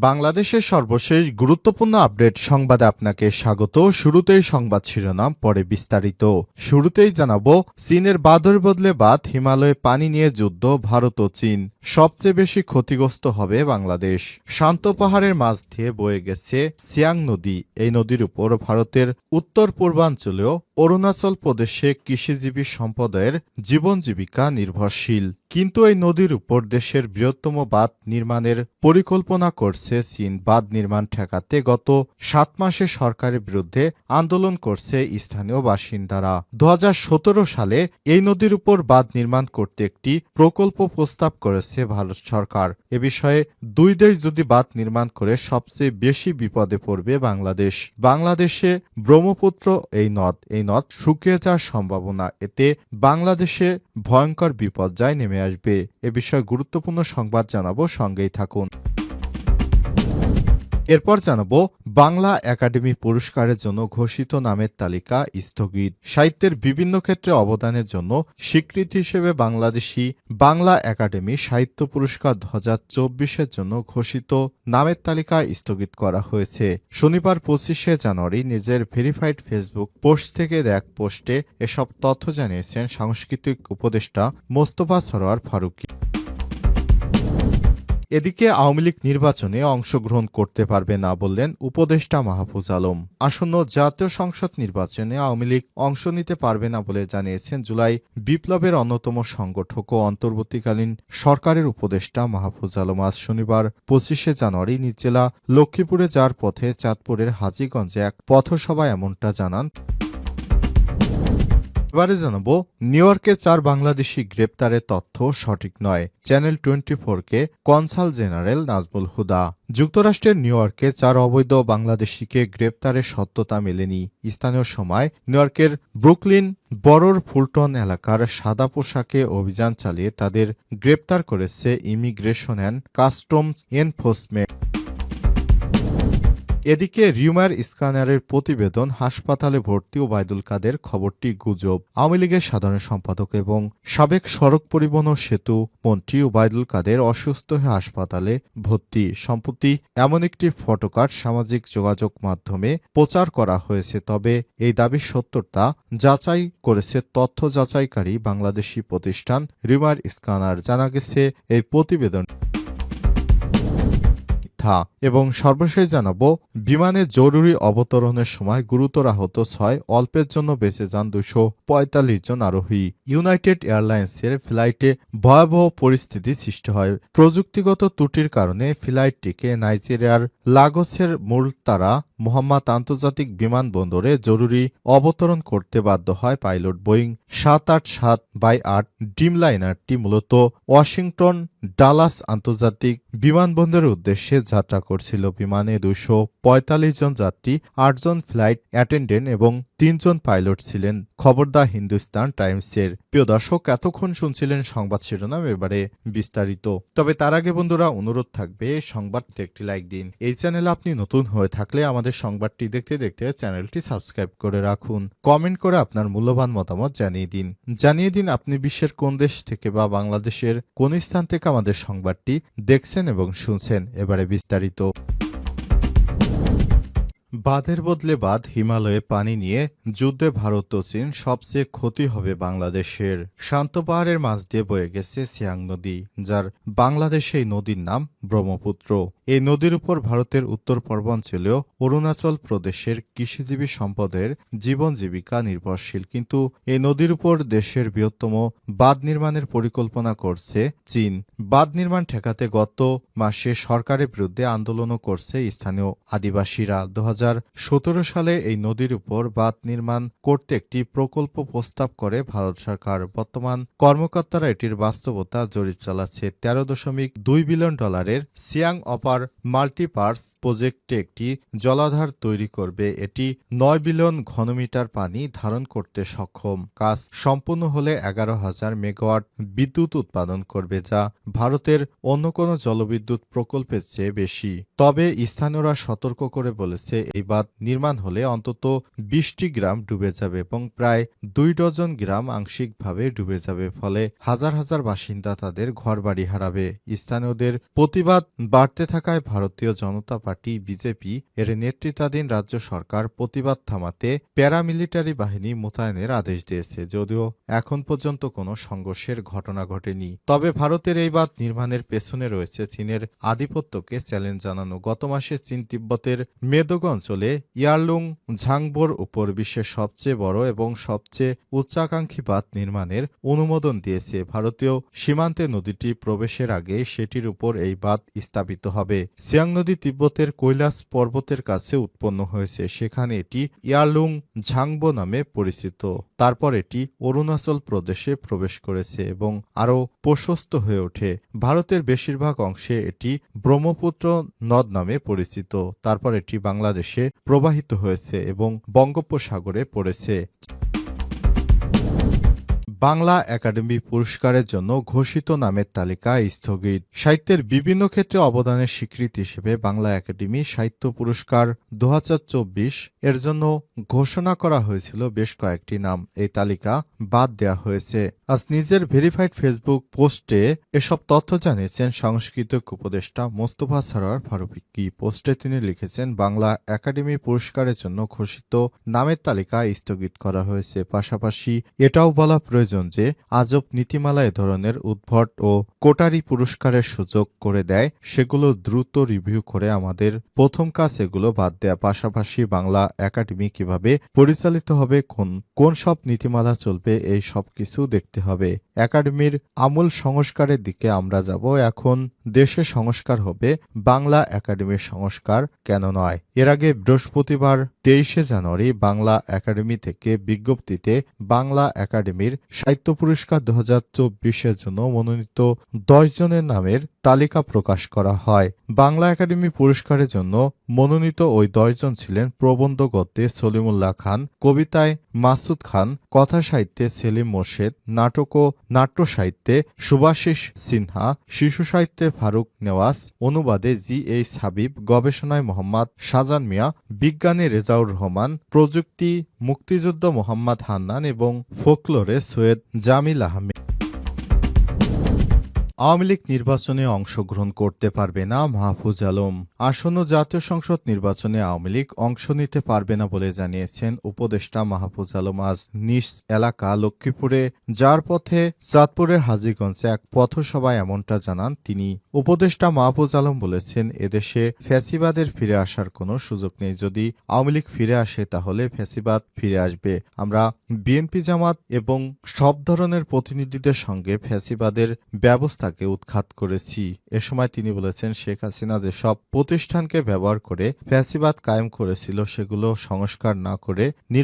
বাংলাদেশের সর্বশেষ গুরুত্বপূর্ণ আপডেট সংবাদে আপনাকে স্বাগত। শুরুতেই সংবাদ শিরোনাম, পরে বিস্তারিত। শুরুতেই জানাবো, চীনের বাঁধের বদলে বাঁধ, হিমালয়ে পানি নিয়ে যুদ্ধ ভারত ও চীন। সবচেয়ে বেশি ক্ষতিগ্রস্ত হবে বাংলাদেশ। শান্ত পাহাড়ের মাঝ দিয়ে বয়ে গেছে সিয়াং নদী। এই নদীর উপর ভারতের উত্তর পূর্বাঞ্চলীয় অরুণাচল প্রদেশে কৃষিজীবী সম্প্রদায়ের জীবন জীবিকা নির্ভরশীল। কিন্তু এই নদীর উপর দেশের বৃহত্তম বাঁধ নির্মাণের পরিকল্পনা করছে চীন। বাঁধ নির্মাণ ঠেকাতে গত 7 মাসে সরকারের বিরুদ্ধে আন্দোলন করছে স্থানীয় বাসিন্দারা। 2017 সালে এই নদীর উপর বাঁধ নির্মাণ করতে একটি প্রকল্প প্রস্তাব করেছে ভারত সরকার। এ বিষয়ে দুই দেশ যদি বাঁধ নির্মাণ করে সবচেয়ে বেশি বিপদে পড়বে বাংলাদেশ। বাংলাদেশে ব্রহ্মপুত্র এই নদ শুকিয়ে যাওয়ার সম্ভাবনা। এতে বাংলাদেশে ভয়ঙ্কর বিপর্যয় নেমে আসবে। এ বিষয়ে গুরুত্বপূর্ণ সংবাদ জানাবো, সঙ্গেই থাকুন। এরপর জানাবো, বাংলা একাডেমি পুরস্কারের জন্য ঘোষিত নামের তালিকা স্থগিত। সাহিত্যের বিভিন্ন ক্ষেত্রে অবদানের জন্য স্বীকৃতি হিসেবে বাংলাদেশি বাংলা একাডেমি সাহিত্য পুরস্কার 2024-এর জন্য ঘোষিত নামের তালিকা স্থগিত করা হয়েছে। শনিবার 25শে জানুয়ারি নিজের ভেরিফাইড ফেসবুক পোস্ট থেকে এক পোস্টে এসব তথ্য জানিয়েছেন সাংস্কৃতিক উপদেষ্টা মোস্তফা সরোয়ার ফারুকী। এদিকে আওয়ামী লীগ নির্বাচনে অংশগ্রহণ করতে পারবে না বললেন উপদেষ্টা মাহফুজ আলম। আসন্ন জাতীয় সংসদ নির্বাচনে আওয়ামী লীগ অংশ নিতে পারবে না বলে জানিয়েছেন জুলাই বিপ্লবের অন্যতম সংগঠক ও অন্তর্বর্তীকালীন সরকারের উপদেষ্টা মাহফুজ আলম। আজ শনিবার 25শে জানুয়ারি নিজ জেলা লক্ষ্মীপুরে যাওয়ার পথে চাঁদপুরের হাজীগঞ্জে এক পথসভায় এমনটা জানান। এবারে জানাবো, নিউ ইয়র্কে 4 বাংলাদেশি গ্রেপ্তারের তথ্য সঠিক নয়। চ্যানেল 24-কে কনসাল জেনারেল নাজমুল হুদা। যুক্তরাষ্ট্রের নিউ ইয়র্কে 4 অবৈধ বাংলাদেশিকে গ্রেপ্তারের সত্যতা মেলেনি। স্থানীয় সময় নিউ ইয়র্কের ব্রুকলিন বরোর ফুলটন এলাকার সাদা পোশাকে অভিযান চালিয়ে তাদের গ্রেপ্তার করেছে ইমিগ্রেশন অ্যান্ড কাস্টমস এনফোর্সমেন্ট। এদিকে রিউমার স্ক্যানারের প্রতিবেদন, হাসপাতালে ভর্তি ওবায়দুল কাদের খবরটি গুজব। আওয়ামী লীগের সাধারণ সম্পাদক এবং সাবেক সড়ক পরিবহন ও সেতু মন্ত্রী ওবায়দুল কাদের অসুস্থ হয়ে হাসপাতালে ভর্তি। সম্প্রতি এমন একটি ফটোকার্ড সামাজিক যোগাযোগ মাধ্যমে প্রচার করা হয়েছে। তবে এই দাবির সত্যতা যাচাই করেছে তথ্য যাচাইকারী বাংলাদেশি প্রতিষ্ঠান রিউমার স্ক্যানার। জানা গেছে এই প্রতিবেদন এবং সর্বশেষ জানাবো, বিমানে জরুরি অবতরণের সময় গুরুতর আহত 6, অল্পের জন্য বেঁচে যান 245 জন আরোহী। ইউনাইটেড এয়ারলাইন্সের ফ্লাইটে ভয়াবহ পরিস্থিতি সৃষ্টি হয়। প্রযুক্তিগত ত্রুটির কারণে ফ্লাইটটিকে নাইজেরিয়ার লাগোসের মুলতারা মোহাম্মদ আন্তর্জাতিক বিমানবন্দরে জরুরি অবতরণ করতে বাধ্য হয় পাইলট। বোয়িং 787-8 ড্রিমলাইনারটি মূলত ওয়াশিংটন ডালাস আন্তর্জাতিক বিমানবন্দরের উদ্দেশ্যে যাত্রা করছিল। বিমানে 245 জন যাত্রী, 8 জন ফ্লাইট অ্যাটেন্ডেন্ট এবং 3 জন পাইলট ছিলেন। খবর দা হিন্দুস্তান টাইমসের। প্রিয় দর্শক, এতক্ষণ শুনছিলেন সংবাদ শিরোনাম, এবারে বিস্তারিত। তবে তার আগে বন্ধুরা, অনুরোধ থাকবে সংবাদটি একটি লাইক দিন। এই চ্যানেলে আপনি নতুন হয়ে থাকলে আমাদের সংবাদটি দেখতে দেখতে চ্যানেলটি সাবস্ক্রাইব করে রাখুন। কমেন্ট করে আপনার মূল্যবান মতামত জানিয়ে দিন আপনি বিশ্বের কোন দেশ থেকে বা বাংলাদেশের কোন স্থান থেকে আমাদের সংবাদটি দেখছেন এবং শুনছেন। এবারে বিস্তারিত। বাঁধের বদলে বাঁধ, হিমালয়ে পানি নিয়ে যুদ্ধে ভারত ও চীন। সবচেয়ে ক্ষতি হবে বাংলাদেশের। শান্ত পাহাড়ের মাঝ দিয়ে বয়ে গেছে সিয়াং নদী, যার বাংলাদেশে এই নদীর নাম ব্রহ্মপুত্র। এই নদীর উপর ভারতের উত্তর পূর্বাঞ্চলীয় অরুণাচল প্রদেশের কৃষিজীবী সম্প্রদায়ের জীবন জীবিকা নির্ভরশীল। কিন্তু এই নদীর উপর দেশের বৃহত্তম বাঁধ নির্মাণের পরিকল্পনা করছে চীন। বাঁধ নির্মাণ ঠেকাতে গত মাসে সরকারের বিরুদ্ধে আন্দোলনও করছে স্থানীয় আদিবাসীরা। 2017 সালে এই নদীর উপর বাঁধ নির্মাণ করতে একটি প্রকল্প প্রস্তাব করে ভারত সরকার। বর্তমান কর্মকর্তারা এটির বাস্তবতা জরিপ চালাচ্ছে। $13.2 বিলিয়ন সিয়াং অপার মাল্টিপার্স প্রজেক্টে একটি জলাধার তৈরি করবে। এটি 9 বিলিয়ন ঘনমিটার পানি ধারণ করতে সক্ষম। কাজ সম্পূর্ণ হলে 11,000 মেগাওয়াট বিদ্যুৎ উৎপাদন করবে, যা ভারতের অন্য কোনো জলবিদ্যুৎ প্রকল্পের চেয়ে বেশি। তবে স্থানীয়রা সতর্ক করে বলেছে, এই বাঁধ নির্মাণ হলে অন্তত ২০টি গ্রাম ডুবে যাবে এবং প্রায় ২ ডজন গ্রাম আংশিকভাবে ডুবে যাবে, ফলে হাজার হাজার বাসিন্দা তাদের ঘরবাড়ি হারাবে। স্থানীয়দের প্রতিবাদ বাড়তে থাকায় ভারতীয় জনতা পার্টি বিজেপি এর নেতৃত্বাধীন রাজ্য সরকার প্রতিবাদ থামাতে প্যারামিলিটারি বাহিনী মোতায়েনের আদেশ দিয়েছে, যদিও এখন পর্যন্ত কোনো সংঘর্ষের ঘটনা ঘটেনি। তবে ভারতের এই বাঁধ নির্মাণের পেছনে রয়েছে চীনের আধিপত্যকে চ্যালেঞ্জ জানানো। গত মাসে চীন তিব্বতের মেদক অঞ্চলে ইয়ারলুং ঝাংবোর উপর বিশ্বের সবচেয়ে বড় এবং সবচেয়ে উচ্চাকাঙ্ক্ষী বাঁধ নির্মাণের অনুমোদন দিয়েছে। ভারতীয় সীমান্তে নদীটি প্রবেশের আগে সেটির উপর এই বাঁধ স্থাপিত হবে। সিয়াং নদী তিব্বতের কৈলাস পর্বতের কাছে উৎপন্ন হয়েছে, সেখানে এটি ইয়ারলুং ঝাংবো নামে পরিচিত। তারপর এটি অরুণাচল প্রদেশে প্রবেশ করেছে এবং আরও প্রশস্ত হয়ে ওঠে। ভারতের বেশিরভাগ অংশে এটি ব্রহ্মপুত্র নদ নামে পরিচিত। তারপর এটি বাংলাদেশে প্রবাহিত হয়েছে এবং বঙ্গোপসাগরে পড়েছে। বাংলা একাডেমি পুরস্কারের জন্য ঘোষিত নামের তালিকা স্থগিত। সাহিত্যের বিভিন্ন ক্ষেত্রে অবদানের স্বীকৃতি হিসেবে বাংলা একাডেমি সাহিত্য পুরস্কার ২০২৪ এর জন্য ঘোষণা করা হয়েছিল বেশ কয়েকটি নাম। এই তালিকা বাদ দেওয়া হয়েছে। আজ নিজের ভেরিফাইড ফেসবুক পোস্টে এসব তথ্য জানিয়েছেন সাংস্কৃতিক উপদেষ্টা মোস্তফা সরোয়ার ফারুকী। পোস্টে তিনি লিখেছেন, বাংলা একাডেমি পুরস্কারের জন্য ঘোষিত নামের তালিকা স্থগিত করা হয়েছে। পাশাপাশি এটাও বলা প্রয়োজন যে আজব নীতিমালা এ ধরনের উদ্ভট ও কোটারি পুরস্কারের সুযোগ করে দেয়, সেগুলো দ্রুত রিভিউ করে আমাদের প্রথম কাজ এগুলো বাদ দেয়া। পাশাপাশি বাংলা একাডেমি কিভাবে পরিচালিত হবে, কোন সব নীতিমালা চলবে, এই সব কিছু দেখতে হবে। একাডেমির আমূল সংস্কারের দিকে আমরা যাব। এখন দেশে সংস্কার হবে, বাংলা একাডেমির সংস্কার কেন নয়? এর আগে বৃহস্পতিবার ২৩শে জানুয়ারি বাংলা একাডেমি থেকে বিজ্ঞপ্তিতে বাংলা একাডেমির সাহিত্য পুরস্কার ২০২৪ জন্য মনোনীত ১০ জনের নামের তালিকা প্রকাশ করা হয়। বাংলা একাডেমি পুরস্কারের জন্য মনোনীত ওই ১০ জন ছিলেন প্রবন্ধ গদ্যে সলিমুল্লাহ খান, কবিতায় মাসুদ খান, কথা সাহিত্যে সেলিম মোর্শেদ, নাটক ও নাট্য সাহিত্যে সুভাষিস সিনহা, শিশু সাহিত্যে ফারুক নেওয়াজ, অনুবাদে জি.এইচ. হাবিব, গবেষণায় মোহাম্মদ শাহজান মিয়া, বিজ্ঞানে রেজাউর রহমান, প্রযুক্তি মুক্তিযুদ্ধ মোহাম্মদ হান্নান এবং ফোকলোরে সৈয়দ জামিল আহমেদ। আওয়ামী লীগ নির্বাচনে অংশগ্রহণ করতে পারবে না মাহফুজ আলম। আসন্ন জাতীয় সংসদ নির্বাচনে আওয়ামী লীগ অংশ নিতে পারবে না বলে জানিয়েছেন উপদেষ্টা মাহফুজ আলম। আজ নিজ এলাকা লক্ষ্মীপুরে যার পথে চাঁদপুরের হাজীগঞ্জে এক পথসভায় এমনটা জানান তিনি। উপদেষ্টা মাহফুজ আলম বলেছেন, এদেশে ফ্যাসিবাদের ফিরে আসার কোনো সুযোগ নেই। যদি আওয়ামী লীগ ফিরে আসে তাহলে ফ্যাসিবাদ ফিরে আসবে। আমরা বিএনপি জামাত এবং সব ধরনের প্রতিনিধিদের সঙ্গে ফ্যাসিবাদের ব্যবস্থা উৎখাত করেছি। এ সময় তিনি বলেছেন, শেখ হাসিনা যেসব প্রতিষ্ঠানকে ব্যবহার করে ফ্যাসিবাদ কায়েম করেছিল সেগুলো সংস্কার না করে